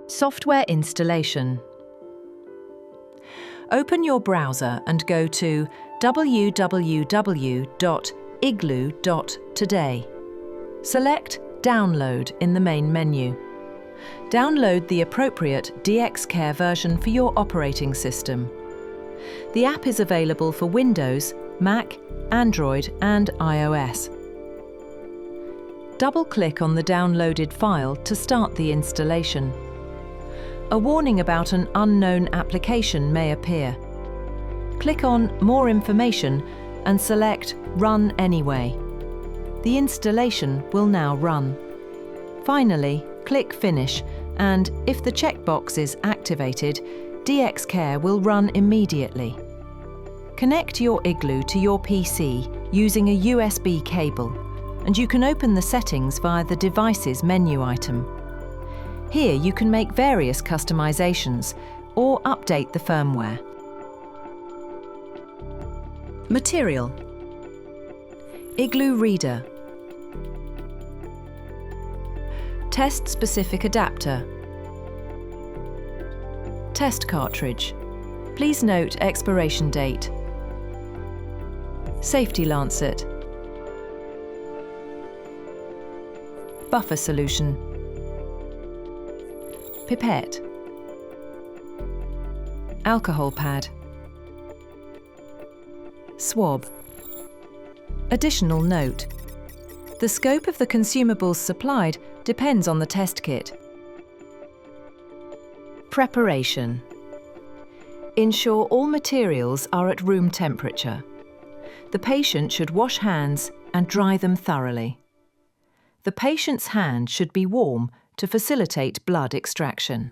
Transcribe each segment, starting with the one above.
Software installation. Open your browser and go to www.igloo.today. Select Download in the main menu. Download the appropriate DXCare version for your operating system. The app is available for Windows, Mac, Android and iOS. Double-click on the downloaded file to start the installation. A warning about an unknown application may appear. Click on More Information and select Run Anyway. The installation will now run. Finally, click Finish, and if the checkbox is activated, DXCare will run immediately. Connect your Igloo to your PC using a USB cable, and you can open the settings via the Devices menu item. Here you can make various customizations or update the firmware. Material: Igloo Reader, Test-specific adapter, Test cartridge. Please note expiration date. Safety lancet, buffer solution, pipette, alcohol pad, swab. Additional note: the scope of the consumables supplied depends on the test kit. Preparation: ensure all materials are at room temperature. The patient should wash hands and dry them thoroughly. The patient's hand should be warm to facilitate blood extraction.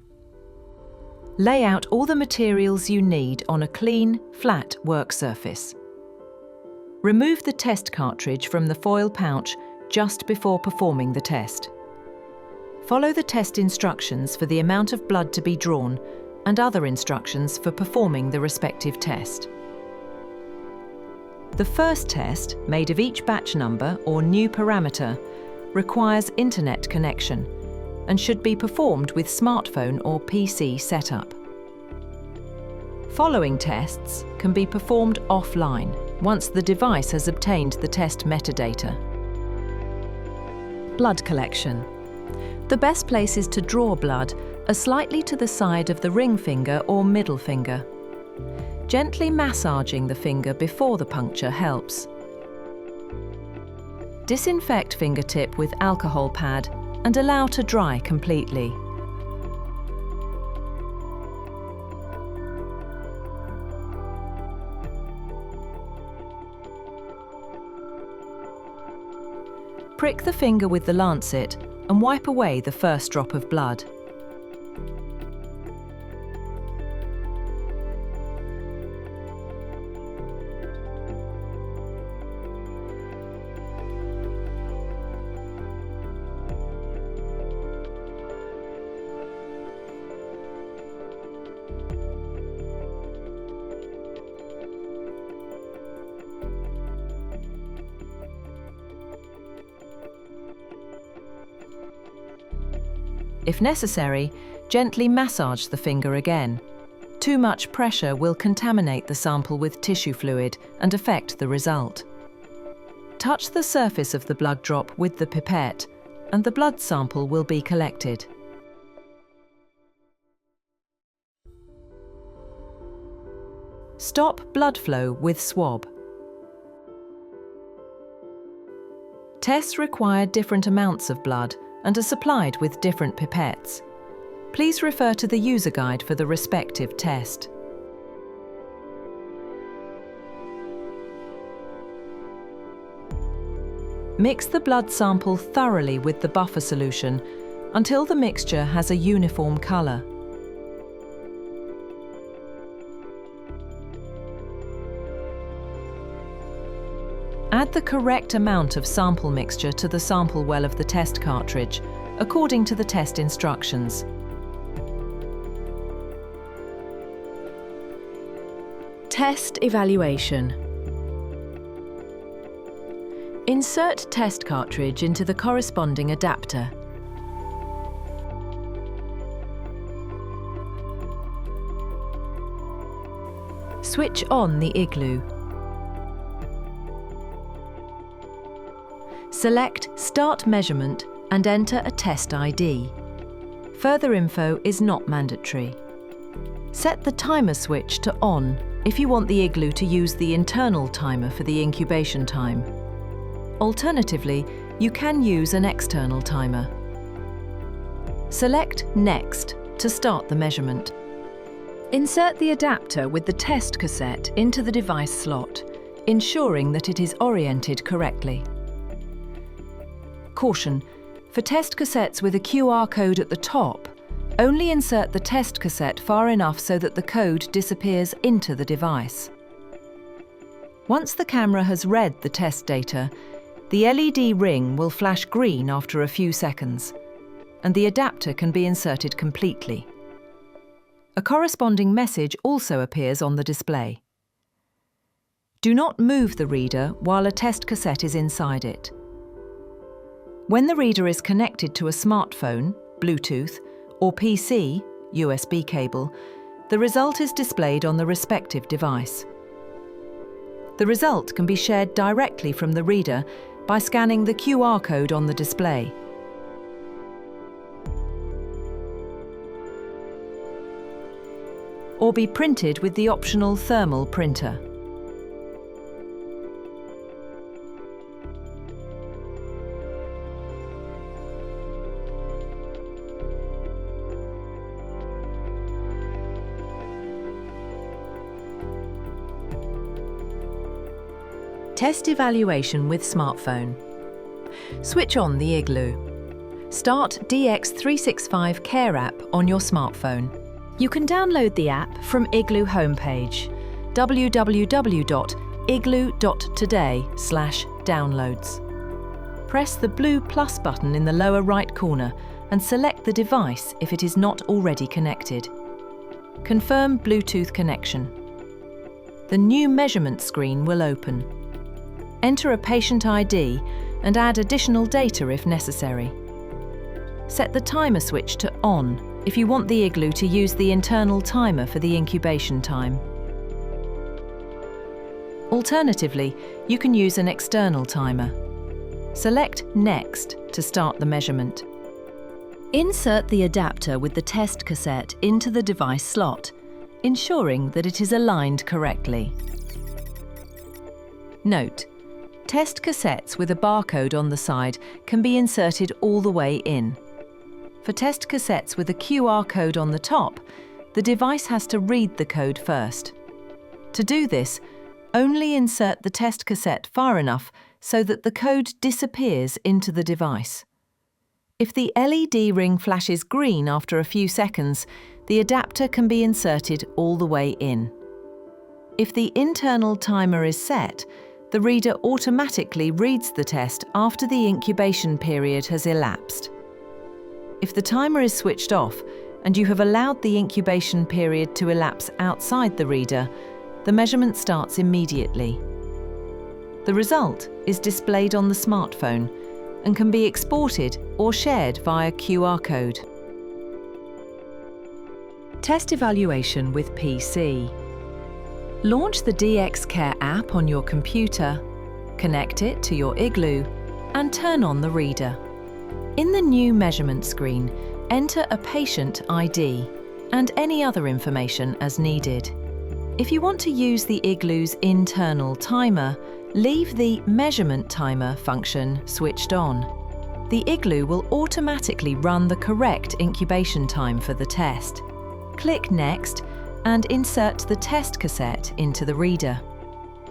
Lay out all the materials you need on a clean, flat work surface. Remove the test cartridge from the foil pouch just before performing the test. Follow the test instructions for the amount of blood to be drawn and other instructions for performing the respective test. The first test, made of each batch number or new parameter, requires internet connection and should be performed with smartphone or PC setup. Following tests can be performed offline once the device has obtained the test metadata. Blood collection. The best places to draw blood are slightly to the side of the ring finger or middle finger. Gently massaging the finger before the puncture helps. Disinfect fingertip with alcohol pad and allow to dry completely. Prick the finger with the lancet and wipe away the first drop of blood. If necessary, gently massage the finger again. Too much pressure will contaminate the sample with tissue fluid and affect the result. Touch the surface of the blood drop with the pipette, and the blood sample will be collected. Stop blood flow with swab. Tests require different amounts of blood and are supplied with different pipettes. Please refer to the user guide for the respective test. Mix the blood sample thoroughly with the buffer solution until the mixture has a uniform colour. Add the correct amount of sample mixture to the sample well of the test cartridge, according to the test instructions. Test evaluation. Insert test cartridge into the corresponding adapter. Switch on the Igloo. Select Start Measurement and enter a test ID. Further info is not mandatory. Set the timer switch to on if you want the Igloo to use the internal timer for the incubation time. Alternatively, you can use an external timer. Select Next to start the measurement. Insert the adapter with the test cassette into the device slot, ensuring that it is oriented correctly. Caution: for test cassettes with a QR code at the top, only insert the test cassette far enough so that the code disappears into the device. Once the camera has read the test data, the LED ring will flash green after a few seconds, and the adapter can be inserted completely. A corresponding message also appears on the display. Do not move the reader while a test cassette is inside it. When the reader is connected to a smartphone, Bluetooth, or PC, USB cable, the result is displayed on the respective device. The result can be shared directly from the reader by scanning the QR code on the display. Or be printed with the optional thermal printer. Test evaluation with smartphone. Switch on the Igloo. Start DX365 Care app on your smartphone. You can download the app from Igloo homepage, www.igloo.today/downloads. Press the blue plus button in the lower right corner and select the device if it is not already connected. Confirm Bluetooth connection. The new measurement screen will open. Enter a patient ID and add additional data if necessary. Set the timer switch to on if you want the Igloo to use the internal timer for the incubation time. Alternatively, you can use an external timer. Select Next to start the measurement. Insert the adapter with the test cassette into the device slot, ensuring that it is aligned correctly. Note: test cassettes with a barcode on the side can be inserted all the way in. For test cassettes with a QR code on the top, the device has to read the code first. To do this, only insert the test cassette far enough so that the code disappears into the device. If the LED ring flashes green after a few seconds, the adapter can be inserted all the way in. If the internal timer is set, the reader automatically reads the test after the incubation period has elapsed. If the timer is switched off and you have allowed the incubation period to elapse outside the reader, the measurement starts immediately. The result is displayed on the smartphone and can be exported or shared via QR code. Test evaluation with PC. Launch the DX Care app on your computer, connect it to your Igloo, and turn on the reader. In the new measurement screen, enter a patient ID and any other information as needed. If you want to use the Igloo's internal timer, leave the measurement timer function switched on. The Igloo will automatically run the correct incubation time for the test. Click Next and insert the test cassette into the reader.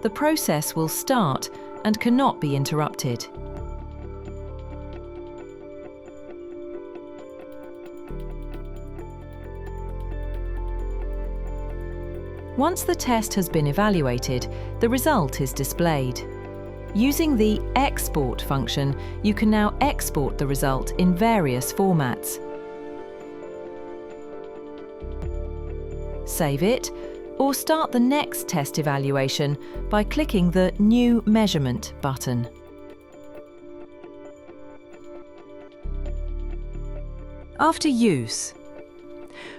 The process will start and cannot be interrupted. Once the test has been evaluated, the result is displayed. Using the Export function, you can now export the result in various formats. Save it, or start the next test evaluation by clicking the New Measurement button. After use.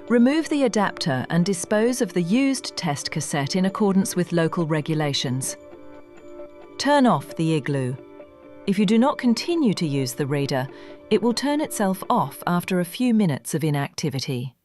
Remove the adapter and dispose of the used test cassette in accordance with local regulations. Turn off the Igloo. If you do not continue to use the reader, it will turn itself off after a few minutes of inactivity.